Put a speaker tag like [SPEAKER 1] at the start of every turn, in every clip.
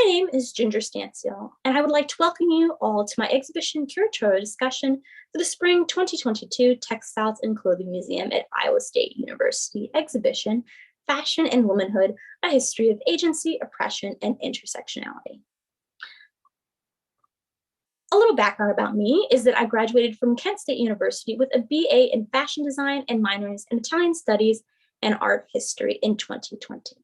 [SPEAKER 1] name is Ginger Stanciel, and I would like to welcome you all to my exhibition curatorial discussion for the Spring 2022 Textiles and Clothing Museum at Iowa State University exhibition, Fashion and Womanhood, A History of Agency, Oppression, and Intersectionality. A little background about me is that I graduated from Kent State University with a BA in Fashion Design and minors in Italian Studies and Art History in 2020.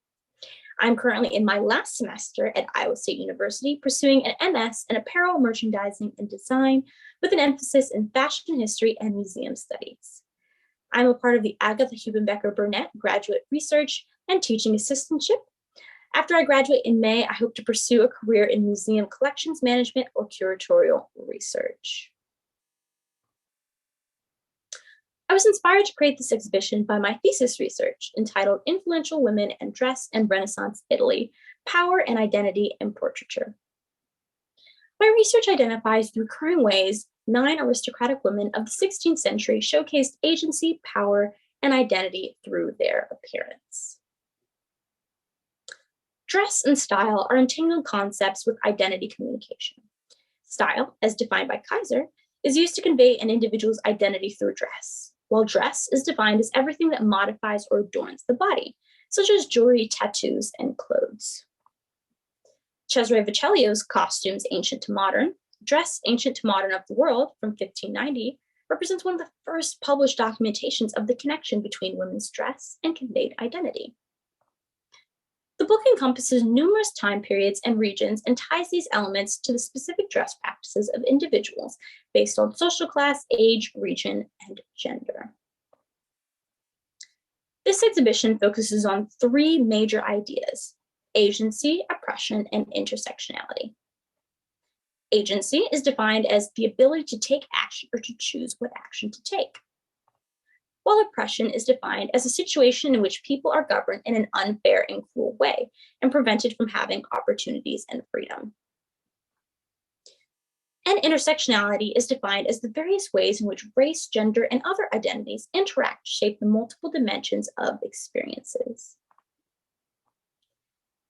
[SPEAKER 1] I'm currently in my last semester at Iowa State University pursuing an MS in Apparel, Merchandising, and Design with an emphasis in Fashion History and Museum Studies. I'm a part of the Agatha Hubenbecker-Burnett Graduate Research and Teaching Assistantship. After I graduate in May, I hope to pursue a career in museum collections management or curatorial research. I was inspired to create this exhibition by my thesis research entitled Influential Women and Dress and Renaissance Italy, Power and Identity in Portraiture. My research identifies the recurring ways 9 aristocratic women of the 16th century showcased agency, power, and identity through their appearance. Dress and style are entangled concepts with identity communication. Style, as defined by Kaiser, is used to convey an individual's identity through dress, while dress is defined as everything that modifies or adorns the body, such as jewelry, tattoos, and clothes. Cesare Vecellio's Costumes Ancient to Modern, Dress Ancient to Modern of the World from 1590 represents one of the first published documentations of the connection between women's dress and conveyed identity. The book encompasses numerous time periods and regions and ties these elements to the specific dress practices of individuals based on social class, age, region, and gender. This exhibition focuses on 3 major ideas: agency, oppression, and intersectionality. Agency is defined as the ability to take action or to choose what action to take, while oppression is defined as a situation in which people are governed in an unfair and cruel way and prevented from having opportunities and freedom. And intersectionality is defined as the various ways in which race, gender, and other identities interact to shape the multiple dimensions of experiences.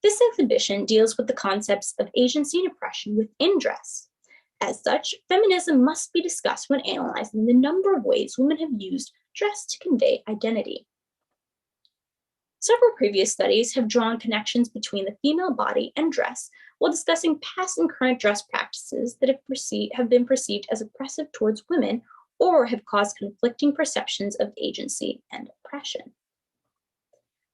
[SPEAKER 1] This exhibition deals with the concepts of agency and oppression within dress. As such, feminism must be discussed when analyzing the number of ways women have used dress to convey identity. Several previous studies have drawn connections between the female body and dress while discussing past and current dress practices that have been perceived as oppressive towards women or have caused conflicting perceptions of agency and oppression.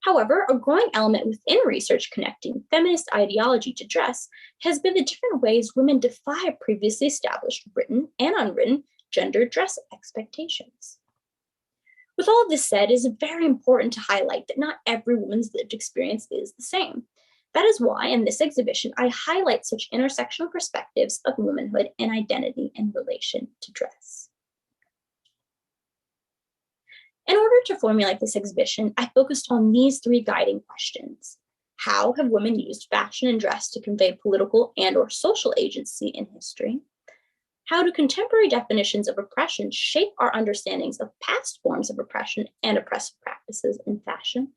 [SPEAKER 1] However, a growing element within research connecting feminist ideology to dress has been the different ways women defy previously established written and unwritten gender dress expectations. With all of this said, it is very important to highlight that not every woman's lived experience is the same. That is why in this exhibition, I highlight such intersectional perspectives of womanhood and identity in relation to dress. In order to formulate this exhibition, I focused on these 3 guiding questions. How have women used fashion and dress to convey political and/or social agency in history? How do contemporary definitions of oppression shape our understandings of past forms of oppression and oppressive practices in fashion?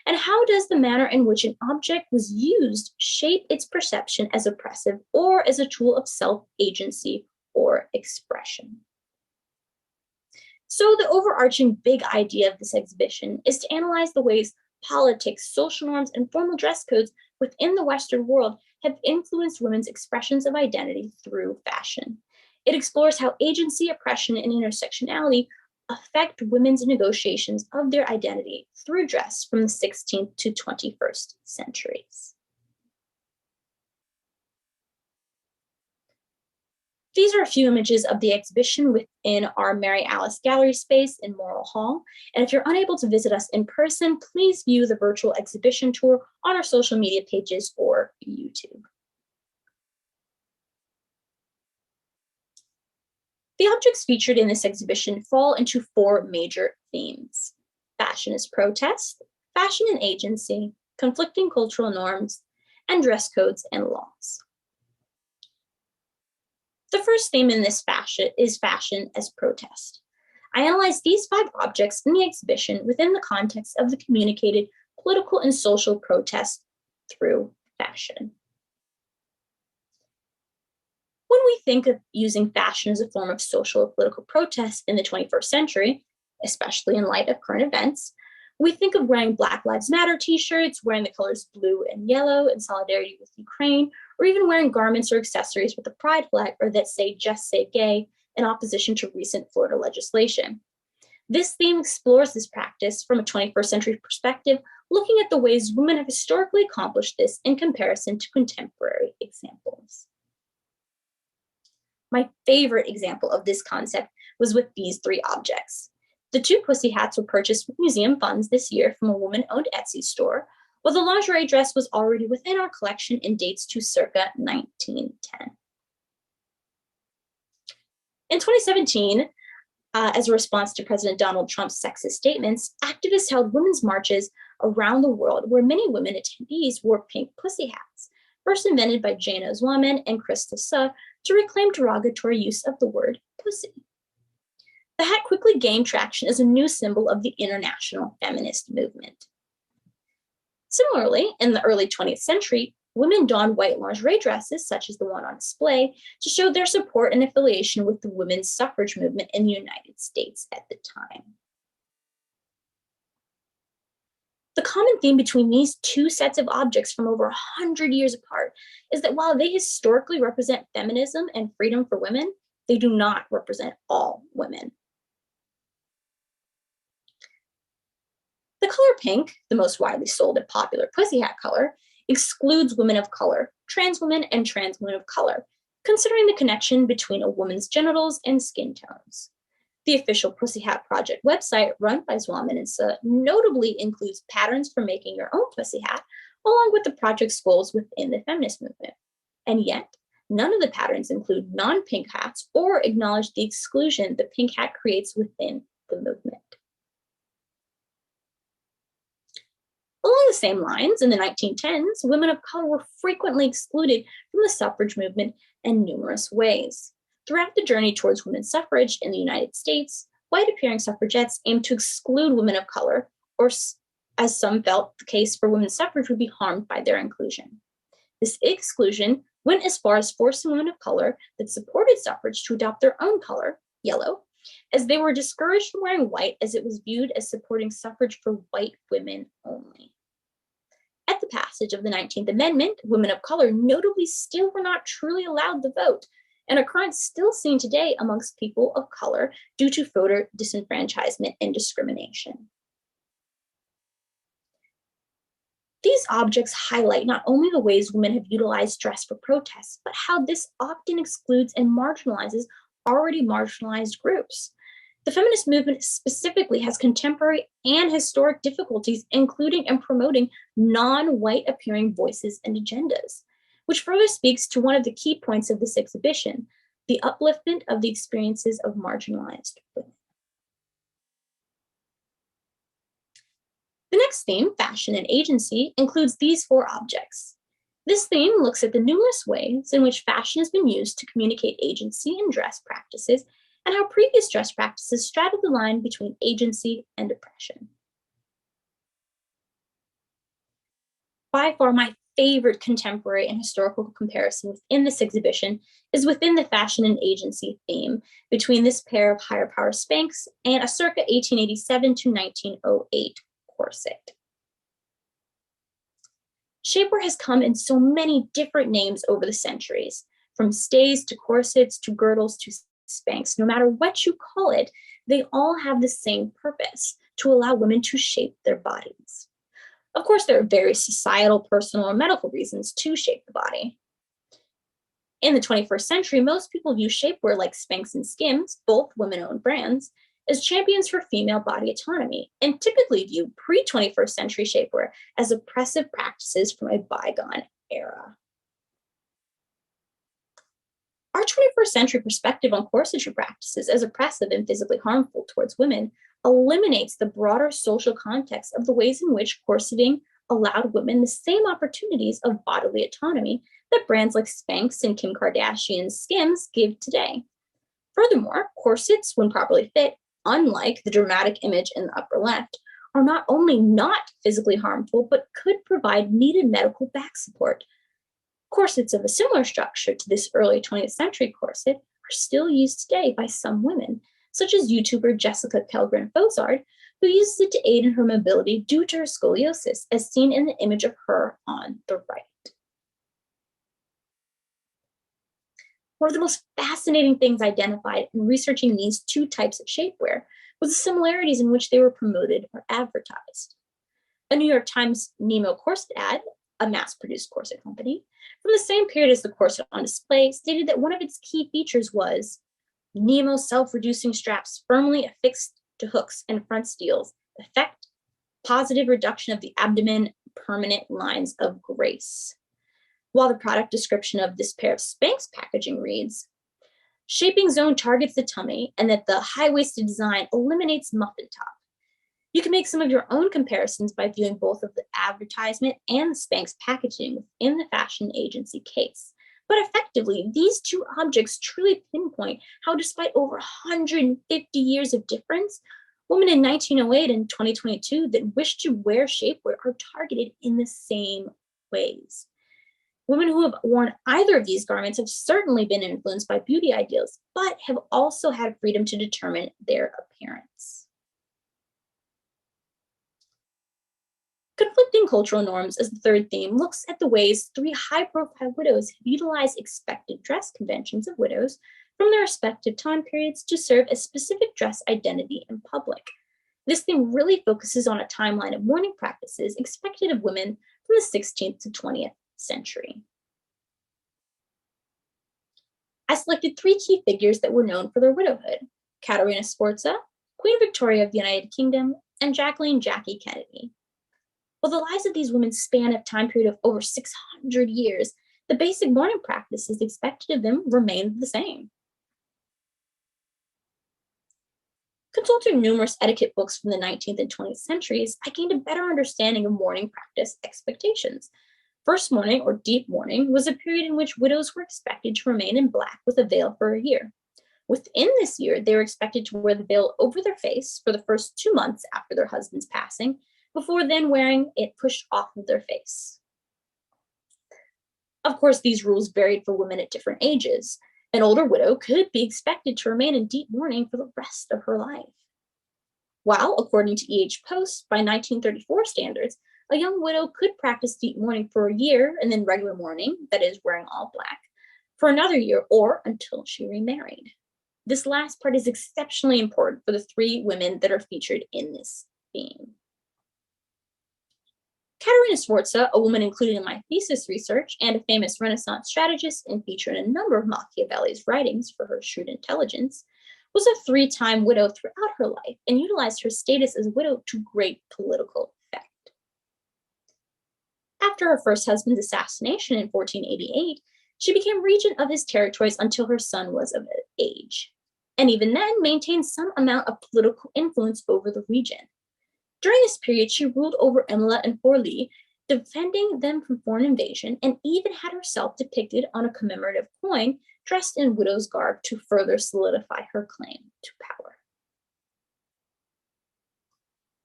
[SPEAKER 1] And how does the manner in which an object was used shape its perception as oppressive or as a tool of self-agency or expression? So the overarching big idea of this exhibition is to analyze the ways politics, social norms, and formal dress codes within the Western world have influenced women's expressions of identity through fashion. It explores how agency, oppression, and intersectionality affect women's negotiations of their identity through dress from the 16th to 21st centuries. These are a few images of the exhibition within our Mary Alice Gallery space in Morrill Hall. And if you're unable to visit us in person, please view the virtual exhibition tour on our social media pages or YouTube. The objects featured in this exhibition fall into 4 major themes: fashion as protest, fashion and agency, conflicting cultural norms, and dress codes and laws. The first theme in this fashion is fashion as protest. I analyzed these 5 objects in the exhibition within the context of the communicated political and social protest through fashion. When we think of using fashion as a form of social or political protest in the 21st century, especially in light of current events, we think of wearing Black Lives Matter t-shirts, wearing the colors blue and yellow in solidarity with Ukraine, or even wearing garments or accessories with a pride flag or that say "Just Say Gay" in opposition to recent Florida legislation. This theme explores this practice from a 21st century perspective, looking at the ways women have historically accomplished this in comparison to contemporary examples. My favorite example of this concept was with these three objects. The two pussy hats were purchased with museum funds this year from a woman-owned Etsy store, while the lingerie dress was already within our collection and dates to circa 1910. In 2017, as a response to President Donald Trump's sexist statements, activists held women's marches around the world where many women attendees wore pink pussy hats, first invented by Jane Oswalman and Krista Suh to reclaim derogatory use of the word pussy. The hat quickly gained traction as a new symbol of the international feminist movement. Similarly, in the early 20th century, women donned white lingerie dresses, such as the one on display, to show their support and affiliation with the women's suffrage movement in the United States at the time. The common theme between these two sets of objects from over 100 years apart is that while they historically represent feminism and freedom for women, they do not represent all women. The color pink, the most widely sold and popular pussy hat color, excludes women of color, trans women, and trans women of color, considering the connection between a woman's genitals and skin tones. The official Pussy Hat Project website, run by Zwalman and Suh, notably includes patterns for making your own pussy hat, along with the project's goals within the feminist movement. And yet, none of the patterns include non-pink hats or acknowledge the exclusion the pink hat creates within the movement. Along the same lines, in the 1910s, women of color were frequently excluded from the suffrage movement in numerous ways. Throughout the journey towards women's suffrage in the United States, white-appearing suffragettes aimed to exclude women of color, or as some felt the case for women's suffrage would be harmed by their inclusion. This exclusion went as far as forcing women of color that supported suffrage to adopt their own color, yellow, as they were discouraged from wearing white as it was viewed as supporting suffrage for white women only. At the passage of the 19th Amendment, women of color notably still were not truly allowed the vote, an occurrence still seen today amongst people of color due to voter disenfranchisement and discrimination. These objects highlight not only the ways women have utilized dress for protests, but how this often excludes and marginalizes already marginalized groups. The feminist movement specifically has contemporary and historic difficulties, including in promoting non-white appearing voices and agendas, which further speaks to one of the key points of this exhibition, the upliftment of the experiences of marginalized women. The next theme, fashion and agency, includes these four objects. This theme looks at the numerous ways in which fashion has been used to communicate agency in dress practices and how previous dress practices straddled the line between agency and oppression. By far, my favorite contemporary and historical comparison within this exhibition is within the fashion and agency theme between this pair of higher power Spanx and a circa 1887 to 1908 corset. Shapewear has come in so many different names over the centuries, from stays to corsets to girdles to Spanx. No matter what you call it, they all have the same purpose: to allow women to shape their bodies. Of course, there are various societal, personal, or medical reasons to shape the body. In the 21st century, most people view shapewear like Spanx and Skims, both women-owned brands, as champions for female body autonomy, and typically view pre-21st century shapewear as oppressive practices from a bygone era. Our 21st century perspective on corsetry practices as oppressive and physically harmful towards women eliminates the broader social context of the ways in which corseting allowed women the same opportunities of bodily autonomy that brands like Spanx and Kim Kardashian's Skims give today. Furthermore, corsets, when properly fit, unlike the dramatic image in the upper left, are not only not physically harmful, but could provide needed medical back support. Corsets of a similar structure to this early 20th century corset are still used today by some women, such as YouTuber Jessica Kellgren-Fozard, who uses it to aid in her mobility due to her scoliosis, as seen in the image of her on the right. One of the most fascinating things identified in researching these two types of shapewear was the similarities in which they were promoted or advertised. A New York Times Nemo corset ad, a mass-produced corset company, from the same period as the corset on display, stated that one of its key features was Nemo self-reducing straps firmly affixed to hooks and front steels, effect positive reduction of the abdomen, permanent lines of grace. While the product description of this pair of Spanx packaging reads, shaping zone targets the tummy and that the high-waisted design eliminates muffin top. You can make some of your own comparisons by viewing both of the advertisement and the Spanx packaging within the fashion agency case. But effectively, these two objects truly pinpoint how, despite over 150 years of difference, women in 1908 and 2022 that wish to wear shapewear are targeted in the same ways. Women who have worn either of these garments have certainly been influenced by beauty ideals, but have also had freedom to determine their appearance. Conflicting cultural norms, as the third theme, looks at the ways three high-profile widows have utilized expected dress conventions of widows from their respective time periods to serve as specific dress identity in public. This theme really focuses on a timeline of mourning practices expected of women from the 16th to 20th century. I selected three key figures that were known for their widowhood: Caterina Sforza, Queen Victoria of the United Kingdom, and Jackie Kennedy. While the lives of these women span a time period of over 600 years, the basic mourning practices expected of them remained the same. Consulting numerous etiquette books from the 19th and 20th centuries, I gained a better understanding of mourning practice expectations. First mourning, or deep mourning, was a period in which widows were expected to remain in black with a veil for a year. Within this year, they were expected to wear the veil over their face for the first 2 months after their husband's passing, before then wearing it pushed off of their face. Of course, these rules varied for women at different ages. An older widow could be expected to remain in deep mourning for the rest of her life. While, according to E.H. Post, by 1934 standards, a young widow could practice deep mourning for a year and then regular mourning, that is, wearing all black, for another year or until she remarried. This last part is exceptionally important for the three women that are featured in this theme. Caterina Sforza, a woman included in my thesis research and a famous Renaissance strategist and featured in a number of Machiavelli's writings for her shrewd intelligence, was a three-time widow throughout her life and utilized her status as a widow to great political effect. After her first husband's assassination in 1488, she became regent of his territories until her son was of age, and even then maintained some amount of political influence over the region. During this period, she ruled over Imola and Forlì, defending them from foreign invasion, and even had herself depicted on a commemorative coin dressed in widow's garb to further solidify her claim to power.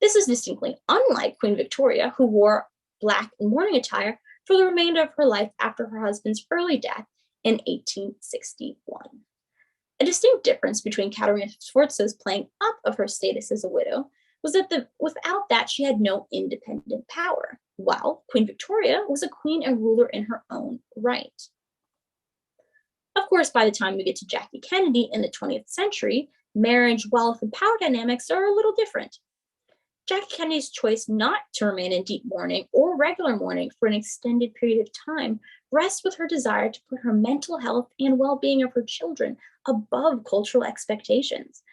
[SPEAKER 1] This is distinctly unlike Queen Victoria, who wore black and mourning attire for the remainder of her life after her husband's early death in 1861. A distinct difference between Caterina Sforza's playing up of her status as a widow was that without that she had no independent power, while Queen Victoria was a queen and ruler in her own right. Of course, by the time we get to Jackie Kennedy in the 20th century, marriage, wealth, and power dynamics are a little different. Jackie Kennedy's choice not to remain in deep mourning or regular mourning for an extended period of time rests with her desire to put her mental health and well-being of her children above cultural expectations.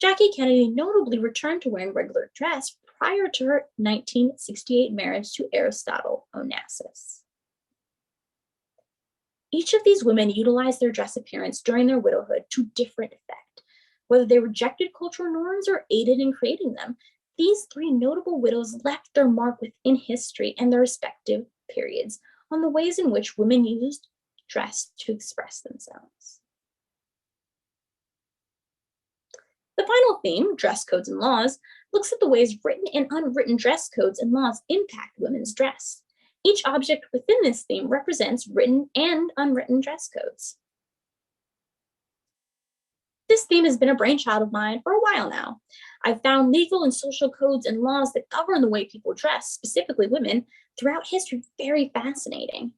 [SPEAKER 1] Jackie Kennedy notably returned to wearing regular dress prior to her 1968 marriage to Aristotle Onassis. Each of these women utilized their dress appearance during their widowhood to different effect. Whether they rejected cultural norms or aided in creating them, these three notable widows left their mark within history and their respective periods on the ways in which women used dress to express themselves. The final theme, dress codes and laws, looks at the ways written and unwritten dress codes and laws impact women's dress. Each object within this theme represents written and unwritten dress codes. This theme has been a brainchild of mine for a while now. I've found legal and social codes and laws that govern the way people dress, specifically women, throughout history very fascinating.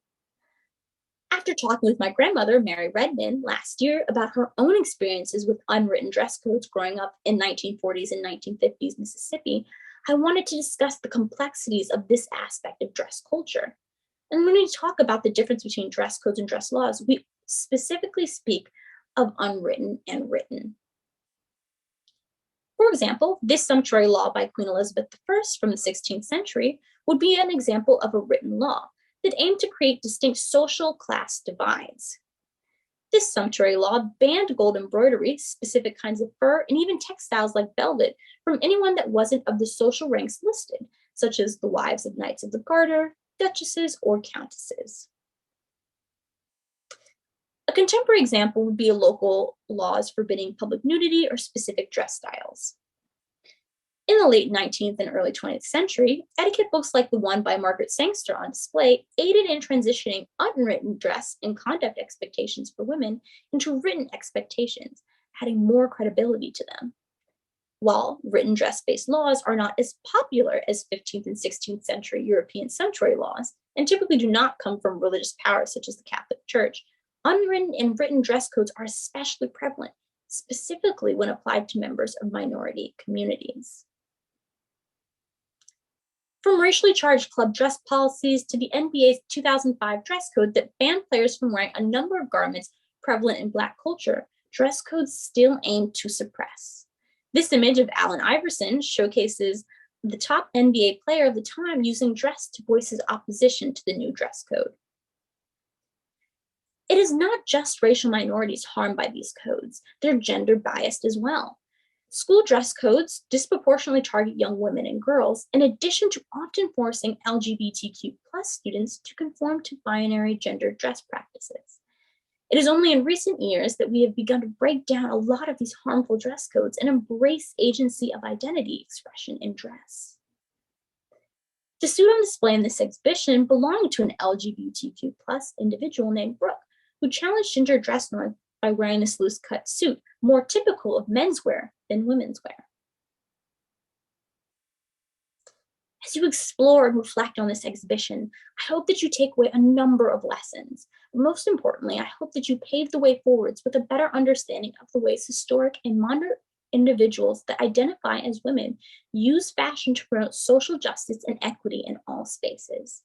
[SPEAKER 1] After talking with my grandmother, Mary Redmond, last year about her own experiences with unwritten dress codes growing up in 1940s and 1950s Mississippi, I wanted to discuss the complexities of this aspect of dress culture. And when we talk about the difference between dress codes and dress laws, we specifically speak of unwritten and written. For example, this sumptuary law by Queen Elizabeth I from the 16th century would be an example of a written law that aimed to create distinct social class divides. This sumptuary law banned gold embroidery, specific kinds of fur, and even textiles like velvet from anyone that wasn't of the social ranks listed, such as the wives of Knights of the Garter, duchesses, or countesses. A contemporary example would be local laws forbidding public nudity or specific dress styles. In the late 19th and early 20th century, etiquette books like the one by Margaret Sangster on display aided in transitioning unwritten dress and conduct expectations for women into written expectations, adding more credibility to them. While written dress-based laws are not as popular as 15th and 16th century European sumptuary laws, and typically do not come from religious powers such as the Catholic Church, unwritten and written dress codes are especially prevalent, specifically when applied to members of minority communities. From racially charged club dress policies to the NBA's 2005 dress code that banned players from wearing a number of garments prevalent in Black culture, dress codes still aim to suppress. This image of Allen Iverson showcases the top NBA player of the time using dress to voice his opposition to the new dress code. It is not just racial minorities harmed by these codes, they're gender biased as well. School dress codes disproportionately target young women and girls, in addition to often forcing LGBTQ students to conform to binary gender dress practices. It is only in recent years that we have begun to break down a lot of these harmful dress codes and embrace agency of identity expression in dress. The suit on display in this exhibition belonged to an LGBTQ individual named Brooke, who challenged gender dress norms by wearing this loose cut suit, more typical of menswear than women's wear. As you explore and reflect on this exhibition, I hope that you take away a number of lessons. Most importantly, I hope that you pave the way forwards with a better understanding of the ways historic and modern individuals that identify as women use fashion to promote social justice and equity in all spaces.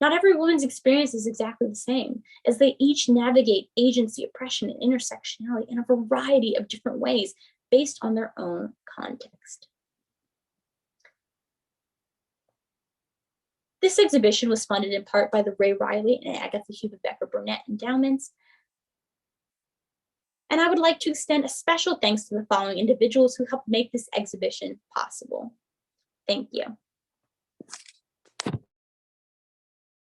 [SPEAKER 1] Not every woman's experience is exactly the same, as they each navigate agency, oppression, and intersectionality in a variety of different ways based on their own context. This exhibition was funded in part by the Ray Riley and Agatha Hubert Becker Burnett endowments. And I would like to extend a special thanks to the following individuals who helped make this exhibition possible. Thank you.